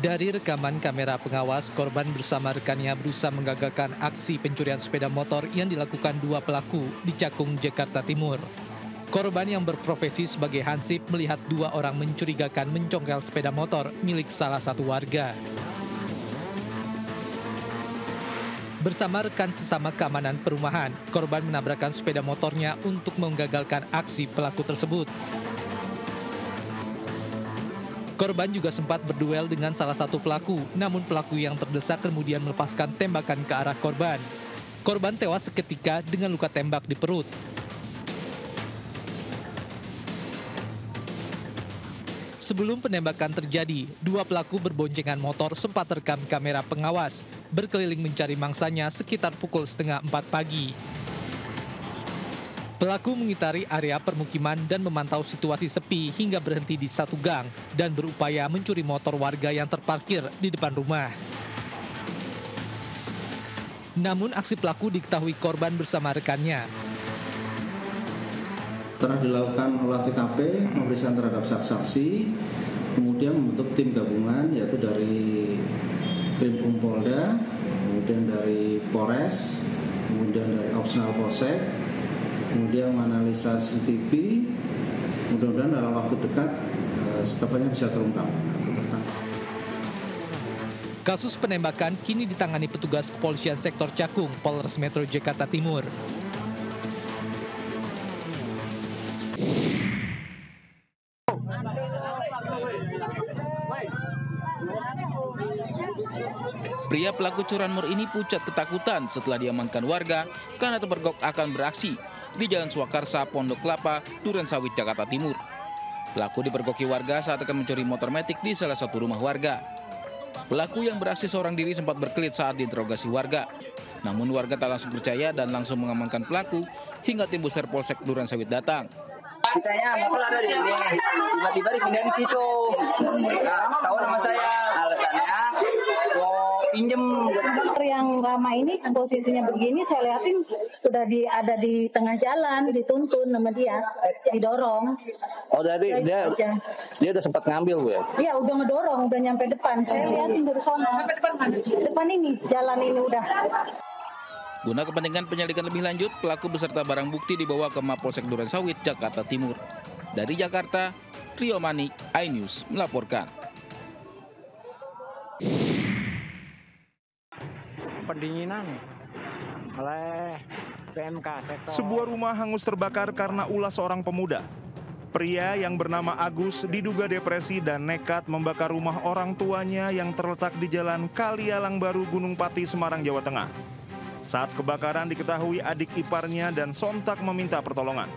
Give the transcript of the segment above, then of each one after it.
Dari rekaman kamera pengawas, korban bersama rekannya berusaha menggagalkan aksi pencurian sepeda motor yang dilakukan dua pelaku di Cakung, Jakarta Timur. Korban yang berprofesi sebagai hansip melihat dua orang mencurigakan mencongkel sepeda motor milik salah satu warga. Bersama rekan sesama keamanan perumahan, korban menabrakkan sepeda motornya untuk menggagalkan aksi pelaku tersebut. Korban juga sempat berduel dengan salah satu pelaku, namun pelaku yang terdesak kemudian melepaskan tembakan ke arah korban. Korban tewas seketika dengan luka tembak di perut. Sebelum penembakan terjadi, dua pelaku berboncengan motor sempat terekam kamera pengawas, berkeliling mencari mangsanya sekitar pukul 3:30 pagi. Pelaku mengitari area permukiman dan memantau situasi sepi hingga berhenti di satu gang dan berupaya mencuri motor warga yang terparkir di depan rumah. Namun aksi pelaku diketahui korban bersama rekannya. Setelah dilakukan olah TKP, pemeriksaan terhadap saksi, kemudian membentuk tim gabungan yaitu dari Krim Polda, kemudian dari Polres, kemudian dari Opsional Polsek, kemudian menganalisa CCTV, mudah-mudahan dalam waktu dekat secepatnya bisa terungkap. Kasus penembakan kini ditangani petugas kepolisian sektor Cakung, Polres Metro Jakarta Timur. Pria pelaku curanmor ini pucat ketakutan setelah diamankan warga karena terpergok akan beraksi di Jalan Swakarsa, Pondok Kelapa, Durensawit, Jakarta Timur. Pelaku dipergoki warga saat akan mencuri motor metik di salah satu rumah warga. Pelaku yang beraksi seorang diri sempat berkelit saat diinterogasi warga. Namun warga tak langsung percaya dan langsung mengamankan pelaku hingga tim Buser Polsek Durensawit datang. Ditanya motor ada di sini, tiba-tiba dipindahin di situ. Tahu nama saya, alasannya mau pinjem. Yang ramai ini posisinya begini, saya lihatin sudah ada di tengah jalan, dituntun sama dia, didorong. Oh, dari dia udah sempat ngambil, Bu ya? Iya, udah ngedorong, udah nyampe depan. Saya lihatin dari sana. Sampai depan mana? Depan ini, jalan ini udah. Guna kepentingan penyelidikan lebih lanjut, pelaku beserta barang bukti dibawa ke Mapolsek Durensawit, Jakarta Timur. Dari Jakarta, Rio Manik, iNews melaporkan. Pendinginan oleh PMK sektor. Sebuah rumah hangus terbakar karena ulah seorang pemuda. Pria yang bernama Agus diduga depresi dan nekat membakar rumah orang tuanya yang terletak di Jalan Kalialang Baru, Gunung Pati, Semarang, Jawa Tengah. Saat kebakaran diketahui adik iparnya dan sontak meminta pertolongan.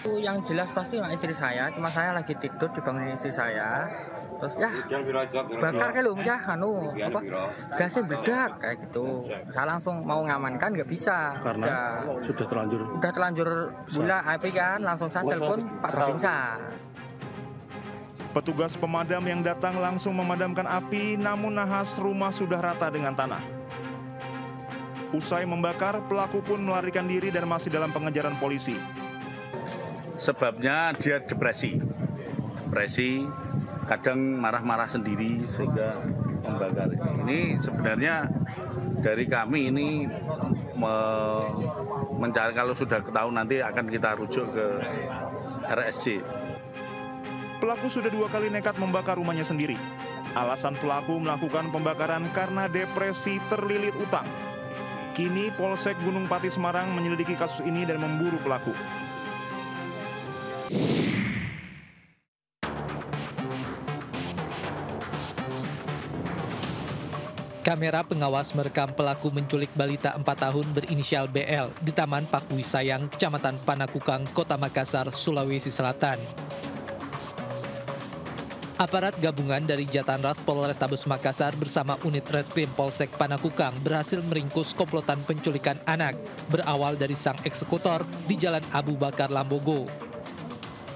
Yang jelas pasti istri saya, cuma saya lagi tidur dibangunin istri saya. Terus bakar kan lu ya, gasnya meledak kayak gitu. Saya langsung mau ngamankan nggak bisa. Karena sudah terlanjur gula api kan, langsung saya telepon Pak Robinsa. Petugas pemadam yang datang langsung memadamkan api, namun nahas rumah sudah rata dengan tanah. Usai membakar, pelaku pun melarikan diri dan masih dalam pengejaran polisi. Sebabnya dia depresi, kadang marah-marah sendiri sehingga membakar. Ini sebenarnya dari kami ini mencari, kalau sudah ketahuan nanti akan kita rujuk ke RSC. Pelaku sudah 2 kali nekat membakar rumahnya sendiri. Alasan pelaku melakukan pembakaran karena depresi terlilit utang. Kini Polsek Gunung Pati Semarang menyelidiki kasus ini dan memburu pelaku. Kamera pengawas merekam pelaku menculik balita 4 tahun berinisial BL di Taman Pakui Sayang, Kecamatan Panakukang, Kota Makassar, Sulawesi Selatan. Aparat gabungan dari Jatanras Polrestabes Makassar bersama unit Reskrim Polsek Panakukang berhasil meringkus komplotan penculikan anak berawal dari sang eksekutor di Jalan Abu Bakar Lambogo.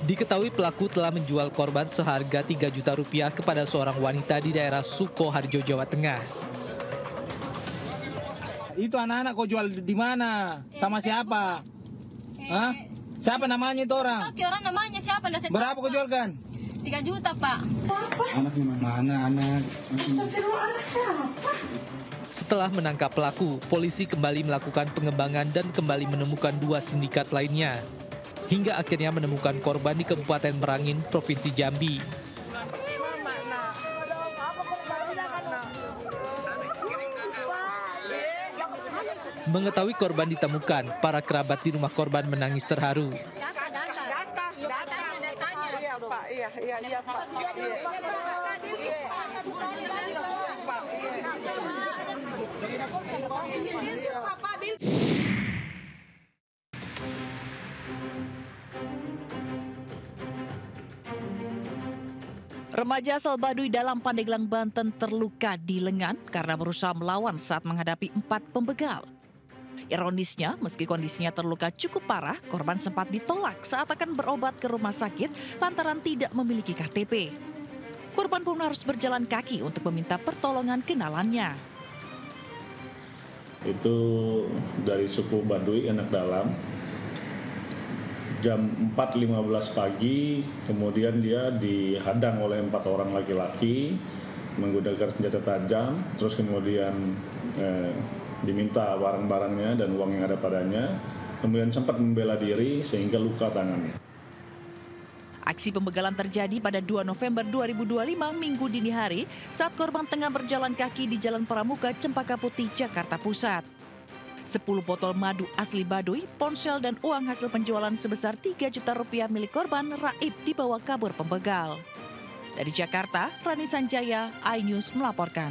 Diketahui pelaku telah menjual korban seharga 3 juta rupiah kepada seorang wanita di daerah Sukoharjo, Jawa Tengah. Itu anak-anak kau jual di mana? Sama siapa? Hah? Siapa namanya itu orang? Oke, orang namanya siapa? Berapa kau jualkan? 3 juta, Pak. Anaknya mana anak? Setelah menangkap pelaku, polisi kembali melakukan pengembangan dan kembali menemukan 2 sindikat lainnya. Hingga akhirnya menemukan korban di Kabupaten Merangin, Provinsi Jambi. Mengetahui korban ditemukan, para kerabat di rumah korban menangis terharu. Remaja asal Baduy dalam Pandeglang, Banten terluka di lengan karena berusaha melawan saat menghadapi 4 pembegal. Ironisnya, meski kondisinya terluka cukup parah, korban sempat ditolak saat akan berobat ke rumah sakit lantaran tidak memiliki KTP. Korban pun harus berjalan kaki untuk meminta pertolongan kenalannya. Itu dari suku Baduy, Anak Dalam. Jam 4.15 pagi, kemudian dia dihadang oleh 4 orang laki-laki menggunakan senjata tajam, terus kemudian diminta barang-barangnya dan uang yang ada padanya, kemudian sempat membela diri sehingga luka tangannya. Aksi pembegalan terjadi pada 2 November 2025 Minggu dini hari saat korban tengah berjalan kaki di Jalan Pramuka, Cempaka Putih, Jakarta Pusat. 10 botol madu asli Baduy, ponsel dan uang hasil penjualan sebesar 3 juta rupiah milik korban raib dibawa kabur pembegal. Dari Jakarta, Rani Sanjaya, iNews melaporkan.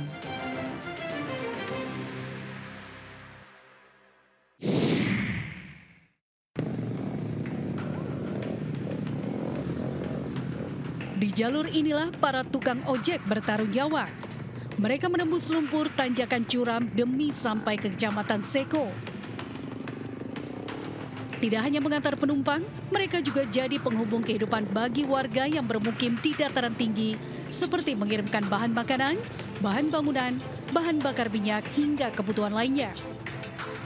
Di jalur inilah para tukang ojek bertaruh nyawa. Mereka menembus lumpur tanjakan curam demi sampai ke Kecamatan Seko. Tidak hanya mengantar penumpang, mereka juga jadi penghubung kehidupan bagi warga yang bermukim di dataran tinggi, seperti mengirimkan bahan makanan, bahan bangunan, bahan bakar minyak, hingga kebutuhan lainnya.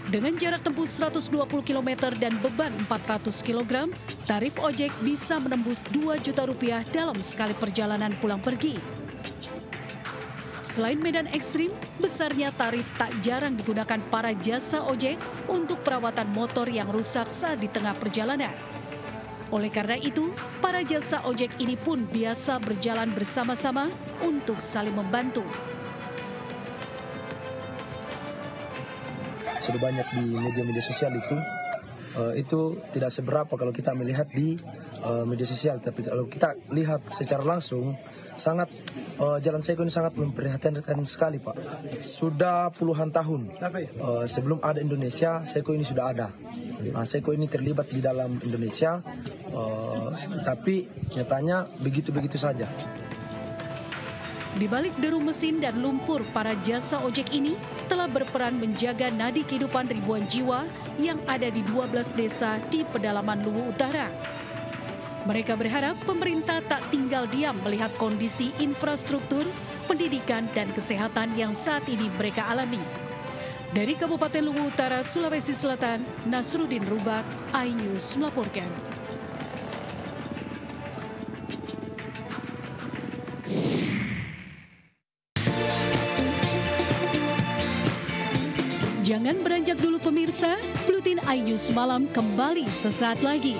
Dengan jarak tempuh 120 km dan beban 400 kg, tarif ojek bisa menembus 2 juta rupiah dalam sekali perjalanan pulang pergi. Selain medan ekstrim, besarnya tarif tak jarang digunakan para jasa ojek untuk perawatan motor yang rusak saat di tengah perjalanan. Oleh karena itu, para jasa ojek ini pun biasa berjalan bersama-sama untuk saling membantu. Sudah banyak di media-media sosial itu tidak seberapa kalau kita melihat di media sosial, tapi kalau kita lihat secara langsung sangat Jalan Seko ini sangat memprihatinkan sekali, Pak. Sudah puluhan tahun sebelum ada Indonesia, Seko ini sudah ada. Seko ini terlibat di dalam Indonesia, tapi nyatanya begitu-begitu saja. Di balik deru mesin dan lumpur, para jasa ojek ini telah berperan menjaga nadi kehidupan ribuan jiwa yang ada di 12 desa di pedalaman Luwu Utara. Mereka berharap pemerintah tak tinggal diam melihat kondisi infrastruktur, pendidikan, dan kesehatan yang saat ini mereka alami. Dari Kabupaten Luwu Utara, Sulawesi Selatan, Nasruddin Rubak, iNews melaporkan. Jangan beranjak dulu pemirsa, Buletin iNews Malam kembali sesaat lagi.